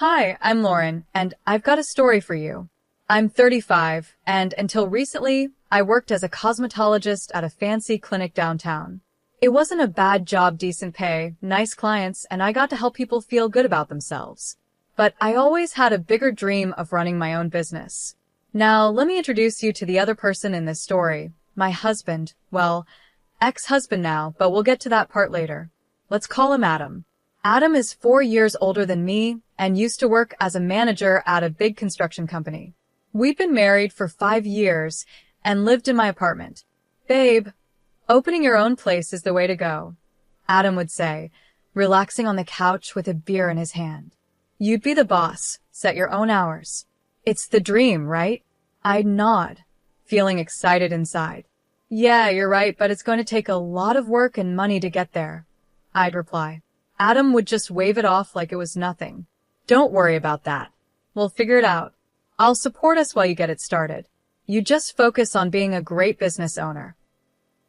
Hi, I'm Lauren, and I've got a story for you. I'm 35, and until recently, I worked as a cosmetologist at a fancy clinic downtown. It wasn't a bad job, decent pay, nice clients, and I got to help people feel good about themselves. But I always had a bigger dream of running my own business. Now, let me introduce you to the other person in this story, my husband, well, ex-husband now, but we'll get to that part later. Let's call him Adam. Adam is 4 years older than me and used to work as a manager at a big construction company. We'd been married for 5 years and lived in my apartment. Babe, opening your own place is the way to go, Adam would say, relaxing on the couch with a beer in his hand. You'd be the boss, set your own hours. It's the dream, right? I'd nod, feeling excited inside. Yeah, you're right, but it's going to take a lot of work and money to get there, I'd reply. Adam would just wave it off like it was nothing. Don't worry about that. We'll figure it out. I'll support us while you get it started. You just focus on being a great business owner.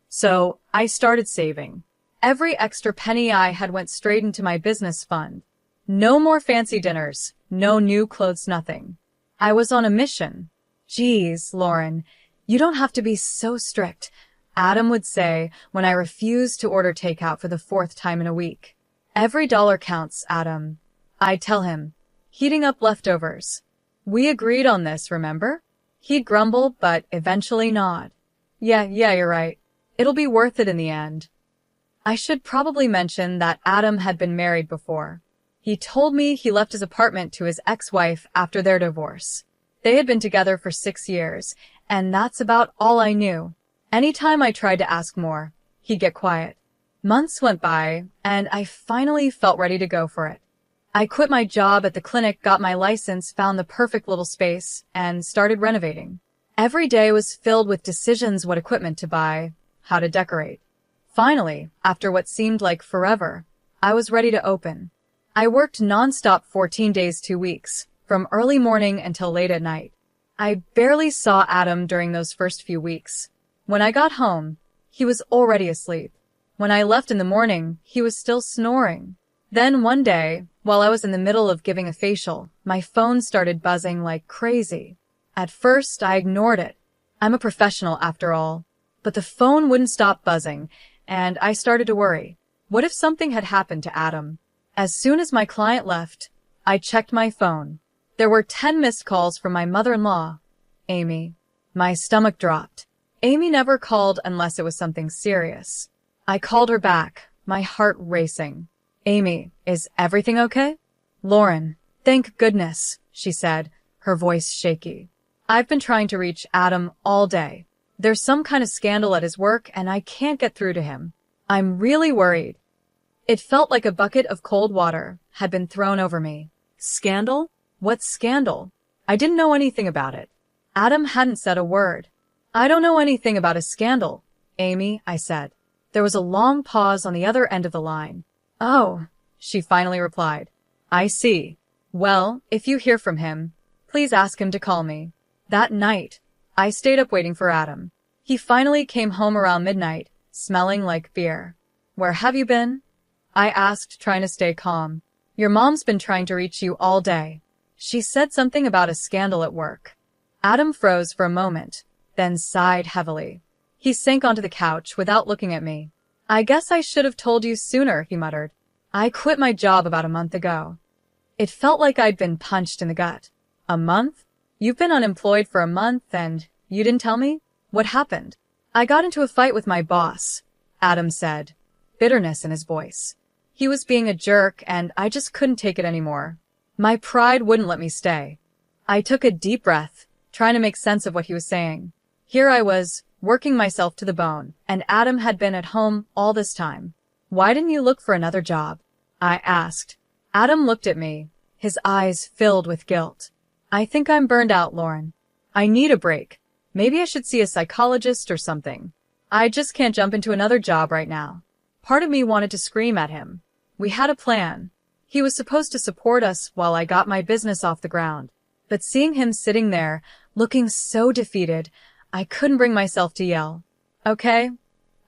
So, I started saving. Every extra penny I had went straight into my business fund. No more fancy dinners, no new clothes, nothing. I was on a mission. Geez, Lauren, you don't have to be so strict, Adam would say when I refused to order takeout for the 4th time in a week. Every dollar counts, Adam, I'd tell him, heating up leftovers. We agreed on this, remember? He'd grumble, but eventually nod. Yeah, you're right. It'll be worth it in the end. I should probably mention that Adam had been married before. He told me he left his apartment to his ex-wife after their divorce. They had been together for 6 years, and that's about all I knew. Anytime I tried to ask more, he'd get quiet. Months went by, and I finally felt ready to go for it. I quit my job at the clinic, got my license, found the perfect little space, and started renovating. Every day was filled with decisions: what equipment to buy, how to decorate. Finally, after what seemed like forever, I was ready to open. I worked nonstop 14 days, 2 weeks, from early morning until late at night. I barely saw Adam during those first few weeks. When I got home, he was already asleep. When I left in the morning, he was still snoring. Then one day, while I was in the middle of giving a facial, my phone started buzzing like crazy. At first, I ignored it. I'm a professional after all. But the phone wouldn't stop buzzing, and I started to worry. What if something had happened to Adam? As soon as my client left, I checked my phone. There were 10 missed calls from my mother-in-law, Amy. My stomach dropped. Amy never called unless it was something serious. I called her back, my heart racing. Amy, is everything okay? Lauren, thank goodness, she said, her voice shaky. I've been trying to reach Adam all day. There's some kind of scandal at his work and I can't get through to him. I'm really worried. It felt like a bucket of cold water had been thrown over me. Scandal? What scandal? I didn't know anything about it. Adam hadn't said a word. I don't know anything about a scandal, Amy, I said. There was a long pause on the other end of the line. Oh, she finally replied. I see. Well, if you hear from him, please ask him to call me. That night, I stayed up waiting for Adam. He finally came home around midnight, smelling like beer. Where have you been? I asked, trying to stay calm. Your mom's been trying to reach you all day. She said something about a scandal at work. Adam froze for a moment, then sighed heavily. He sank onto the couch without looking at me. I guess I should have told you sooner, he muttered. I quit my job about a month ago. It felt like I'd been punched in the gut. A month? You've been unemployed for a month and you didn't tell me? What happened? I got into a fight with my boss, Adam said, bitterness in his voice. He was being a jerk and I just couldn't take it anymore. My pride wouldn't let me stay. I took a deep breath, trying to make sense of what he was saying. Here I was, working myself to the bone, and Adam had been at home all this time. Why didn't you look for another job? I asked. Adam looked at me, his eyes filled with guilt. I think I'm burned out, Lauren. I need a break. Maybe I should see a psychologist or something. I just can't jump into another job right now. Part of me wanted to scream at him. We had a plan. He was supposed to support us while I got my business off the ground. But seeing him sitting there, looking so defeated, I couldn't bring myself to yell. Okay,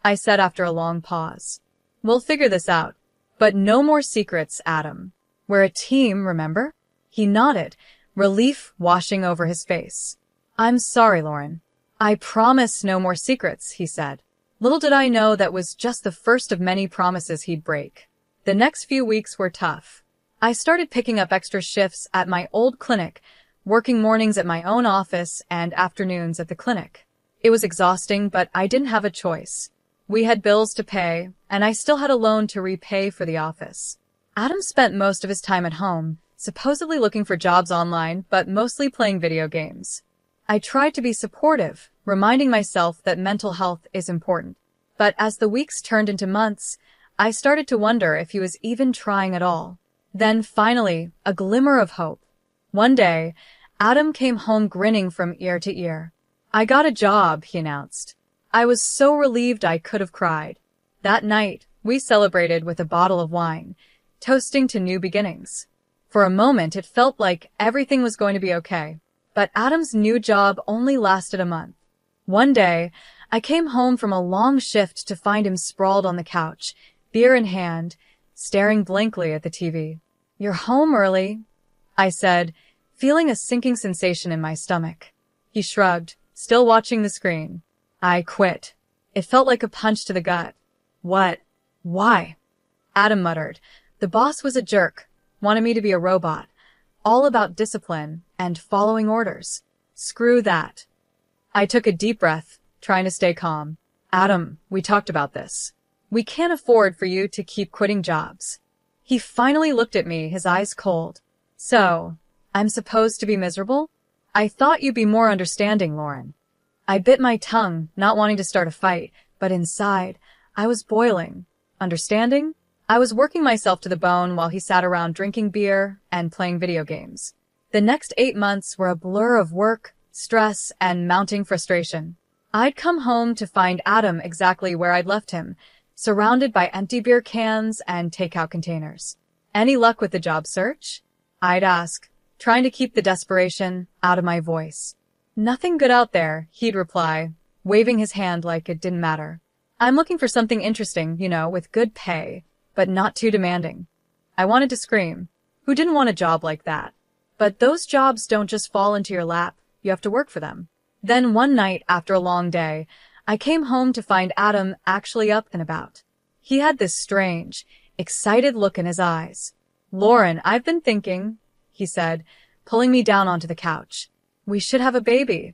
I said after a long pause. We'll figure this out. But no more secrets, Adam. We're a team, remember? He nodded, relief washing over his face. I'm sorry, Lauren. I promise no more secrets, he said. Little did I know that was just the first of many promises he'd break. The next few weeks were tough. I started picking up extra shifts at my old clinic, working mornings at my own office and afternoons at the clinic. It was exhausting, but I didn't have a choice. We had bills to pay, and I still had a loan to repay for the office. Adam spent most of his time at home, supposedly looking for jobs online, but mostly playing video games. I tried to be supportive, reminding myself that mental health is important. But as the weeks turned into months, I started to wonder if he was even trying at all. Then finally, a glimmer of hope. One day, Adam came home grinning from ear to ear. I got a job, he announced. I was so relieved I could have cried. That night, we celebrated with a bottle of wine, toasting to new beginnings. For a moment, it felt like everything was going to be okay. But Adam's new job only lasted a month. One day, I came home from a long shift to find him sprawled on the couch, beer in hand, staring blankly at the TV. You're home early, I said, feeling a sinking sensation in my stomach. He shrugged, still watching the screen. I quit. It felt like a punch to the gut. What? Why? Adam muttered. The boss was a jerk, wanted me to be a robot. All about discipline and following orders. Screw that. I took a deep breath, trying to stay calm. Adam, we talked about this. We can't afford for you to keep quitting jobs. He finally looked at me, his eyes cold. So, I'm supposed to be miserable? I thought you'd be more understanding, Lauren. I bit my tongue, not wanting to start a fight, but inside, I was boiling. Understanding? I was working myself to the bone while he sat around drinking beer and playing video games. The next 8 months were a blur of work, stress, and mounting frustration. I'd come home to find Adam exactly where I'd left him, surrounded by empty beer cans and takeout containers. Any luck with the job search? I'd ask, trying to keep the desperation out of my voice. Nothing good out there, he'd reply, waving his hand like it didn't matter. I'm looking for something interesting, with good pay, but not too demanding. I wanted to scream. Who didn't want a job like that? But those jobs don't just fall into your lap. You have to work for them. Then one night after a long day, I came home to find Adam actually up and about. He had this strange, excited look in his eyes. Lauren, I've been thinking, he said, pulling me down onto the couch. We should have a baby.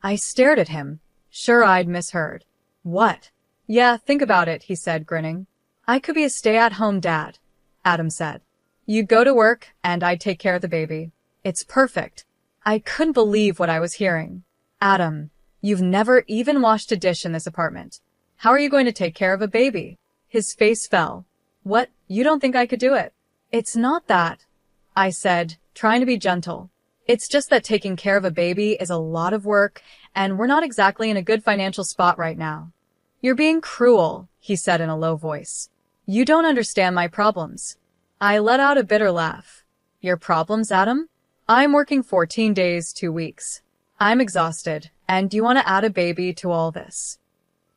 I stared at him, sure I'd misheard. What? Yeah, think about it, he said, grinning. I could be a stay-at-home dad, Adam said. You'd go to work, and I'd take care of the baby. It's perfect. I couldn't believe what I was hearing. Adam, you've never even washed a dish in this apartment. How are you going to take care of a baby? His face fell. What? You don't think I could do it? It's not that, I said, trying to be gentle. It's just that taking care of a baby is a lot of work, and we're not exactly in a good financial spot right now. You're being cruel, he said in a low voice. You don't understand my problems. I let out a bitter laugh. Your problems, Adam? I'm working 14 days, 2 weeks. I'm exhausted, and you want to add a baby to all this.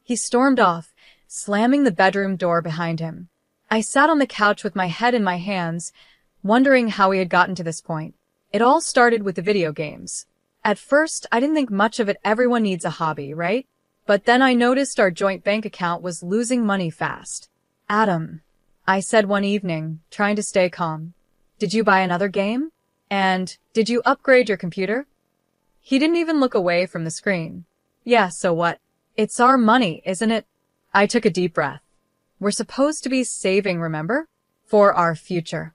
He stormed off, slamming the bedroom door behind him. I sat on the couch with my head in my hands, wondering how we had gotten to this point. It all started with the video games. At first, I didn't think much of it. Everyone needs a hobby, right? But then I noticed our joint bank account was losing money fast. Adam, I said one evening, trying to stay calm. Did you buy another game? And did you upgrade your computer? He didn't even look away from the screen. Yeah, so what? It's our money, isn't it? I took a deep breath. We're supposed to be saving, remember? For our future.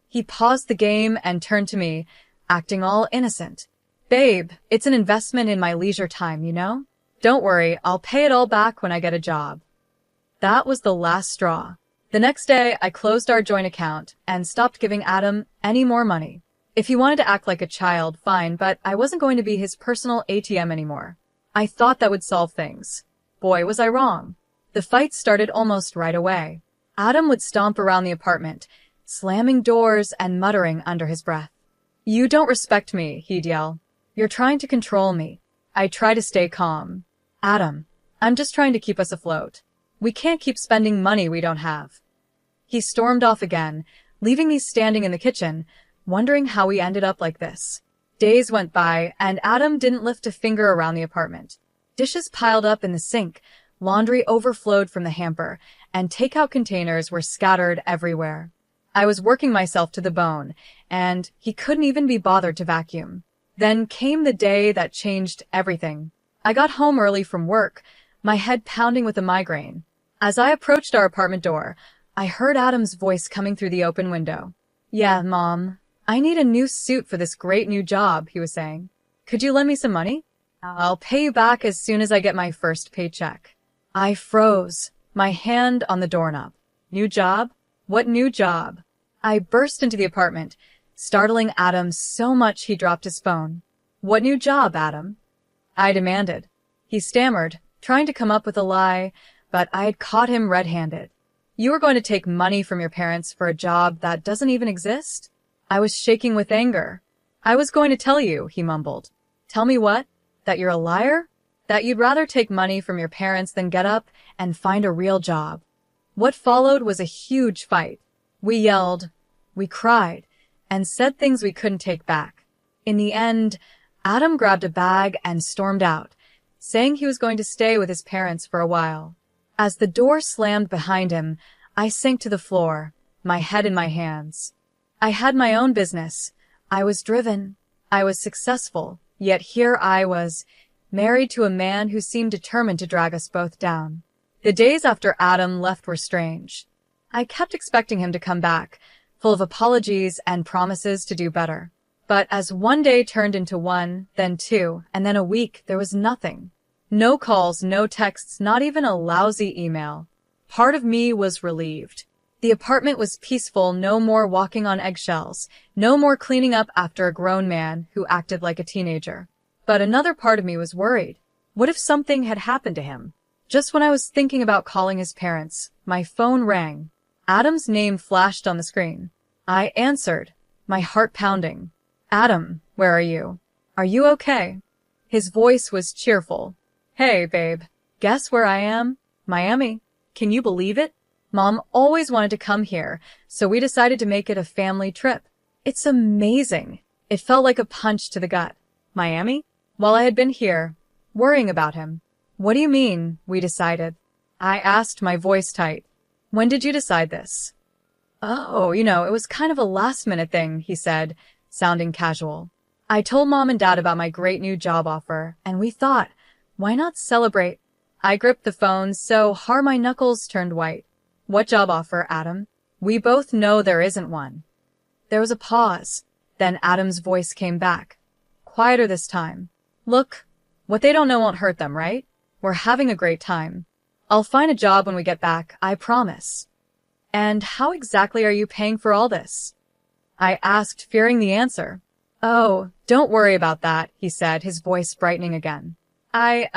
He paused the game and turned to me, acting all innocent. Babe, it's an investment in my leisure time, Don't worry, I'll pay it all back when I get a job. That was the last straw. The next day, I closed our joint account and stopped giving Adam any more money. If he wanted to act like a child, fine, but I wasn't going to be his personal ATM anymore. I thought that would solve things. Boy, was I wrong. The fight started almost right away. Adam would stomp around the apartment, slamming doors and muttering under his breath. You don't respect me, he'd yell. You're trying to control me. I try to stay calm. Adam, I'm just trying to keep us afloat. We can't keep spending money we don't have. He stormed off again, leaving me standing in the kitchen, wondering how we ended up like this. Days went by, and Adam didn't lift a finger around the apartment. Dishes piled up in the sink, laundry overflowed from the hamper, and takeout containers were scattered everywhere. I was working myself to the bone, and he couldn't even be bothered to vacuum. Then came the day that changed everything. I got home early from work, my head pounding with a migraine. As I approached our apartment door, I heard Adam's voice coming through the open window. "Yeah, Mom, I need a new suit for this great new job," he was saying. "Could you lend me some money? I'll pay you back as soon as I get my first paycheck." I froze, my hand on the doorknob. New job? What new job? I burst into the apartment, startling Adam so much he dropped his phone. "What new job, Adam?" I demanded. He stammered, trying to come up with a lie, but I had caught him red-handed. "You are going to take money from your parents for a job that doesn't even exist?" I was shaking with anger. "I was going to tell you," he mumbled. "Tell me what? That you're a liar? That you'd rather take money from your parents than get up and find a real job?" What followed was a huge fight. We yelled, we cried, and said things we couldn't take back. In the end, Adam grabbed a bag and stormed out, saying he was going to stay with his parents for a while. As the door slammed behind him, I sank to the floor, my head in my hands. I had my own business. I was driven. I was successful. Yet here I was, married to a man who seemed determined to drag us both down. The days after Adam left were strange. I kept expecting him to come back, full of apologies and promises to do better. But as one day turned into one, then two, and then a week, there was nothing. No calls, no texts, not even a lousy email. Part of me was relieved. The apartment was peaceful, no more walking on eggshells, no more cleaning up after a grown man who acted like a teenager. But another part of me was worried. What if something had happened to him? Just when I was thinking about calling his parents, my phone rang. Adam's name flashed on the screen. I answered, my heart pounding. "Adam, where are you? Are you okay?" His voice was cheerful. "Hey, babe. Guess where I am? Miami. Can you believe it? Mom always wanted to come here, so we decided to make it a family trip. It's amazing." It felt like a punch to the gut. Miami? While I had been here, worrying about him. "What do you mean, we decided?" I asked, my voice tight. "When did you decide this?" "Oh, it was kind of a last-minute thing," he said, sounding casual. "I told Mom and Dad about my great new job offer, and we thought, why not celebrate?" I gripped the phone so hard my knuckles turned white. "What job offer, Adam? We both know there isn't one." There was a pause. Then Adam's voice came back, quieter this time. "Look, what they don't know won't hurt them, right? We're having a great time. I'll find a job when we get back, I promise." "And how exactly are you paying for all this?" I asked, fearing the answer. "Oh, don't worry about that," he said, his voice brightening again. I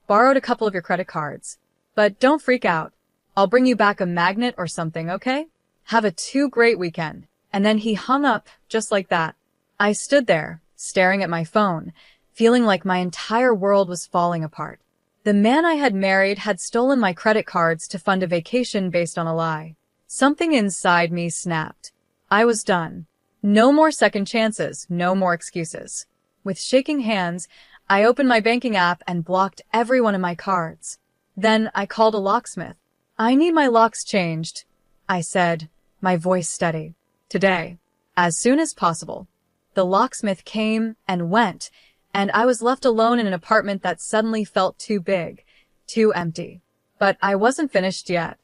borrowed a couple of your credit cards. But don't freak out. I'll bring you back a magnet or something, okay? Have a great weekend." And then he hung up, just like that. I stood there, staring at my phone, feeling like my entire world was falling apart. The man I had married had stolen my credit cards to fund a vacation based on a lie. Something inside me snapped. I was done. No more second chances, no more excuses. With shaking hands, I opened my banking app and blocked every one of my cards. Then I called a locksmith. "I need my locks changed," I said, my voice steady. "Today. As soon as possible." The locksmith came and went, and I was left alone in an apartment that suddenly felt too big, too empty. But I wasn't finished yet.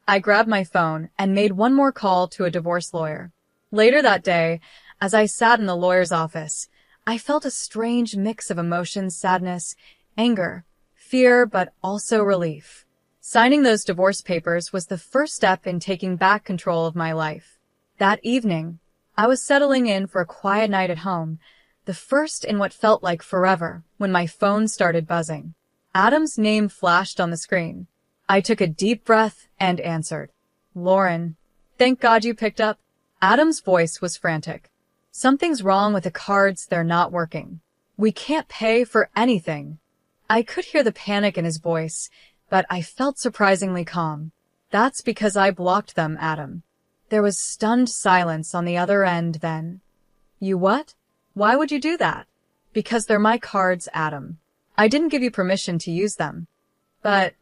I grabbed my phone and made one more call to a divorce lawyer. Later that day, as I sat in the lawyer's office, I felt a strange mix of emotions, sadness, anger, fear, but also relief. Signing those divorce papers was the first step in taking back control of my life. That evening, I was settling in for a quiet night at home, the first in what felt like forever, when my phone started buzzing. Adam's name flashed on the screen. I took a deep breath and answered. "Lauren, thank God you picked up." Adam's voice was frantic. "Something's wrong with the cards, they're not working. We can't pay for anything." I could hear the panic in his voice, but I felt surprisingly calm. "That's because I blocked them, Adam." There was stunned silence on the other end then. You what? Why would you do that? Because they're my cards, Adam. I didn't give you permission to use them. But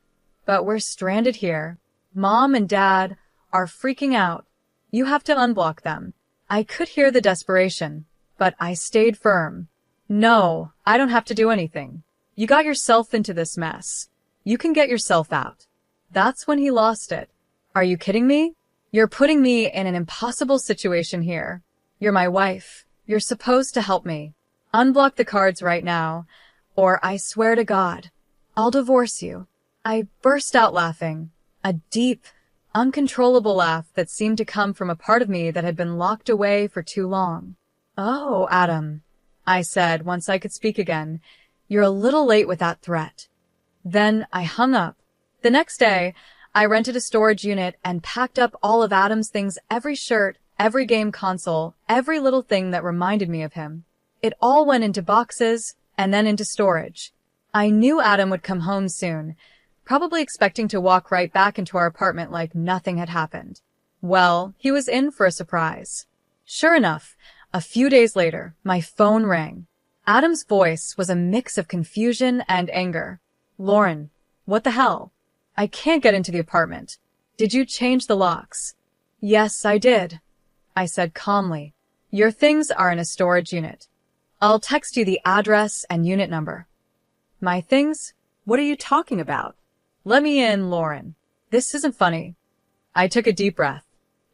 we're stranded here. Mom and Dad are freaking out. You have to unblock them. I could hear the desperation, but I stayed firm. No, I don't have to do anything. You got yourself into this mess. You can get yourself out. That's when he lost it. Are you kidding me? You're putting me in an impossible situation here. You're my wife. You're supposed to help me. Unblock the cards right now, or I swear to God, I'll divorce you. I burst out laughing, a deep, uncontrollable laugh that seemed to come from a part of me that had been locked away for too long. Oh, Adam, I said once I could speak again, you're a little late with that threat. Then I hung up. The next day, I rented a storage unit and packed up all of Adam's things, every shirt, every game console, every little thing that reminded me of him. It all went into boxes and then into storage. I knew Adam would come home soon, probably expecting to walk right back into our apartment like nothing had happened. Well, he was in for a surprise. Sure enough, a few days later, my phone rang. Adam's voice was a mix of confusion and anger. Lauren, what the hell? I can't get into the apartment. Did you change the locks? Yes, I did, I said calmly. Your things are in a storage unit. I'll text you the address and unit number. My things? What are you talking about? Let me in, Lauren. This isn't funny. I took a deep breath.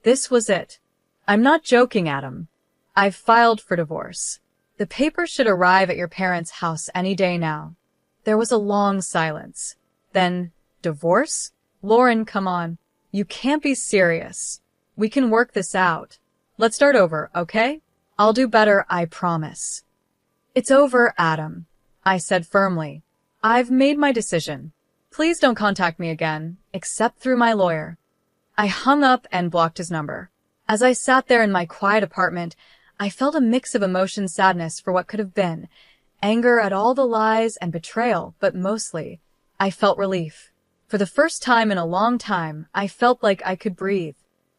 This was it. I'm not joking, Adam. I've filed for divorce. The papers should arrive at your parents' house any day now. There was a long silence. Then, divorce? Lauren, come on. You can't be serious. We can work this out. Let's start over, okay? I'll do better, I promise. It's over, Adam, I said firmly. I've made my decision. Please don't contact me again, except through my lawyer. I hung up and blocked his number. As I sat there in my quiet apartment, I felt a mix of emotion, sadness for what could have been, anger at all the lies and betrayal, but mostly, I felt relief. For the first time in a long time, I felt like I could breathe.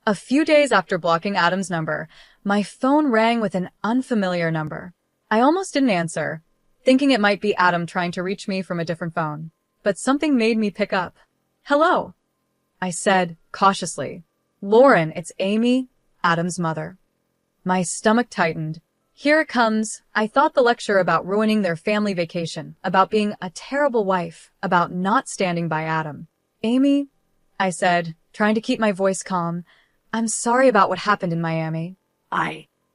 A few days after blocking Adam's number, my phone rang with an unfamiliar number. I almost didn't answer, thinking it might be Adam trying to reach me from a different phone. But something made me pick up. Hello, I said cautiously. Lauren, it's Amy, Adam's mother. My stomach tightened. Here it comes. I thought the lecture about ruining their family vacation, about being a terrible wife, about not standing by Adam. Amy, I said, trying to keep my voice calm, I'm sorry about what happened in Miami.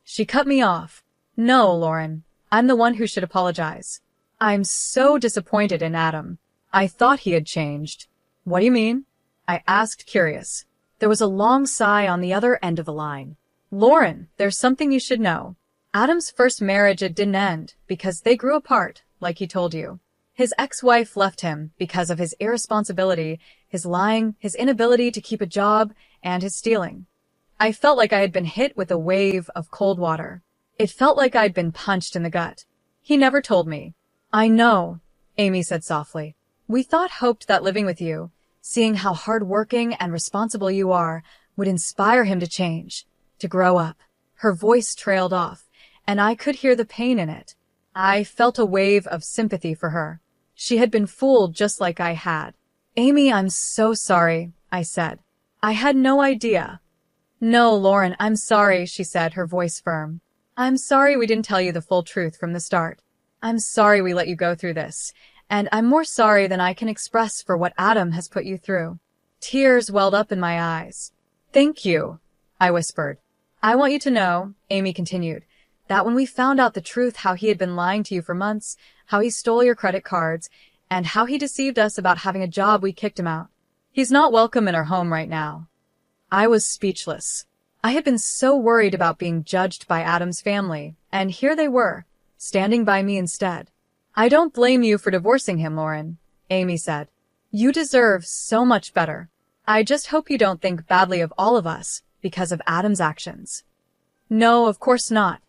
She cut me off. No, Lauren, I'm the one who should apologize. I'm so disappointed in Adam. I thought he had changed. What do you mean? I asked, curious. There was a long sigh on the other end of the line. Lauren, there's something you should know. Adam's first marriage, it didn't end because they grew apart, like he told you. His ex-wife left him because of his irresponsibility, his lying, his inability to keep a job, and his stealing. I felt like I had been hit with a wave of cold water. It felt like I'd been punched in the gut. He never told me. I know, Amy said softly. We hoped that living with you, seeing how hard-working and responsible you are, would inspire him to change, to grow up. Her voice trailed off, and I could hear the pain in it. I felt a wave of sympathy for her. She had been fooled just like I had. Amy, I'm so sorry, I said. I had no idea. No, Lauren, I'm sorry, she said, her voice firm. I'm sorry we didn't tell you the full truth from the start. I'm sorry we let you go through this, and I'm more sorry than I can express for what Adam has put you through. Tears welled up in my eyes. Thank you, I whispered. I want you to know, Amy continued, that when we found out the truth, how he had been lying to you for months, how he stole your credit cards, and how he deceived us about having a job, we kicked him out. He's not welcome in our home right now. I was speechless. I had been so worried about being judged by Adam's family, and here they were, standing by me instead. I don't blame you for divorcing him, Lauren, Amy said. You deserve so much better. I just hope you don't think badly of all of us because of Adam's actions. No, of course not,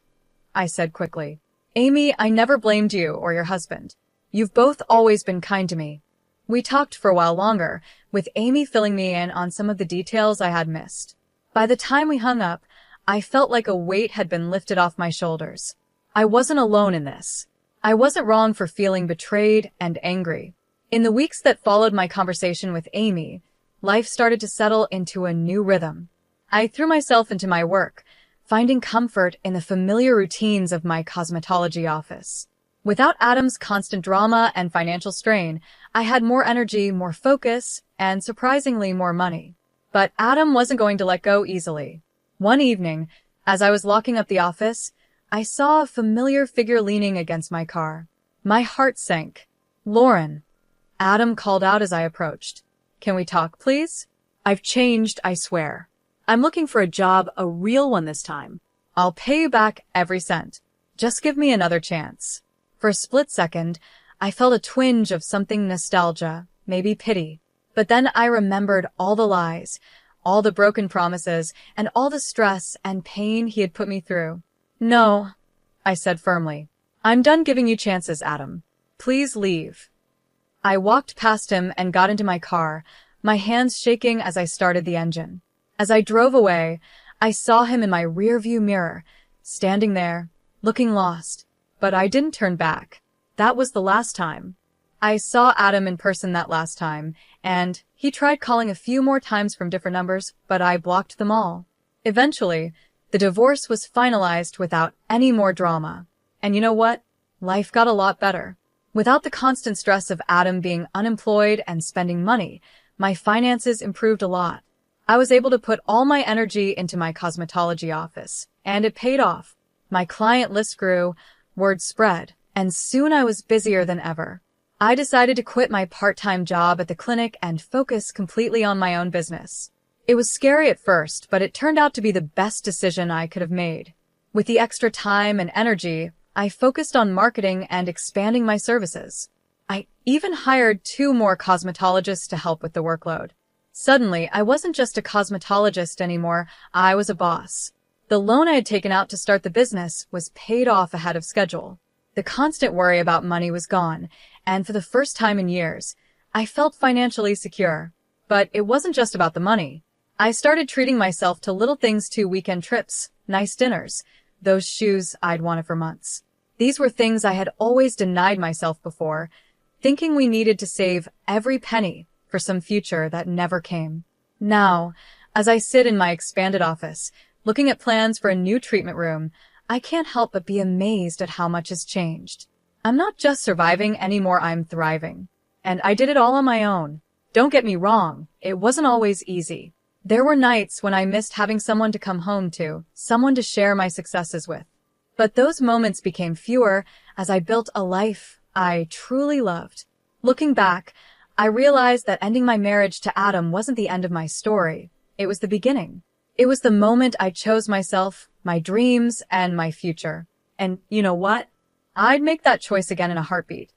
I said quickly. Amy, I never blamed you or your husband. You've both always been kind to me. We talked for a while longer, with Amy filling me in on some of the details I had missed. By the time we hung up, I felt like a weight had been lifted off my shoulders. I wasn't alone in this. I wasn't wrong for feeling betrayed and angry. In the weeks that followed my conversation with Amy, life started to settle into a new rhythm. I threw myself into my work, finding comfort in the familiar routines of my cosmetology office. Without Adam's constant drama and financial strain, I had more energy, more focus, and surprisingly more money. But Adam wasn't going to let go easily. One evening, as I was locking up the office, I saw a familiar figure leaning against my car. My heart sank. "Lauren," Adam called out as I approached. "Can we talk, please? I've changed, I swear. I'm looking for a job, a real one this time. I'll pay you back every cent. Just give me another chance." For a split second, I felt a twinge of something nostalgia, maybe pity. But then I remembered all the lies, all the broken promises, and all the stress and pain he had put me through. "No," I said firmly. "I'm done giving you chances, Adam. Please leave." I walked past him and got into my car, my hands shaking as I started the engine. As I drove away, I saw him in my rearview mirror, standing there, looking lost. But I didn't turn back. That was the last time. I saw Adam in person that last time, and he tried calling a few more times from different numbers, but I blocked them all. Eventually, the divorce was finalized without any more drama. And you know what? Life got a lot better. Without the constant stress of Adam being unemployed and spending money, my finances improved a lot. I was able to put all my energy into my cosmetology office, and it paid off. My client list grew, word spread, and soon I was busier than ever. I decided to quit my part-time job at the clinic and focus completely on my own business. It was scary at first, but it turned out to be the best decision I could have made. With the extra time and energy, I focused on marketing and expanding my services. I even hired 2 more cosmetologists to help with the workload. Suddenly, I wasn't just a cosmetologist anymore, I was a boss. The loan I had taken out to start the business was paid off ahead of schedule. The constant worry about money was gone, and for the first time in years, I felt financially secure. But it wasn't just about the money. I started treating myself to little things too: weekend trips, nice dinners, those shoes I'd wanted for months. These were things I had always denied myself before, thinking we needed to save every penny for some future that never came. Now, as I sit in my expanded office, looking at plans for a new treatment room, I can't help but be amazed at how much has changed. I'm not just surviving anymore, I'm thriving. And I did it all on my own. Don't get me wrong, it wasn't always easy. There were nights when I missed having someone to come home to, someone to share my successes with. But those moments became fewer as I built a life I truly loved. Looking back, I realized that ending my marriage to Adam wasn't the end of my story. It was the beginning. It was the moment I chose myself, my dreams, and my future. And you know what? I'd make that choice again in a heartbeat.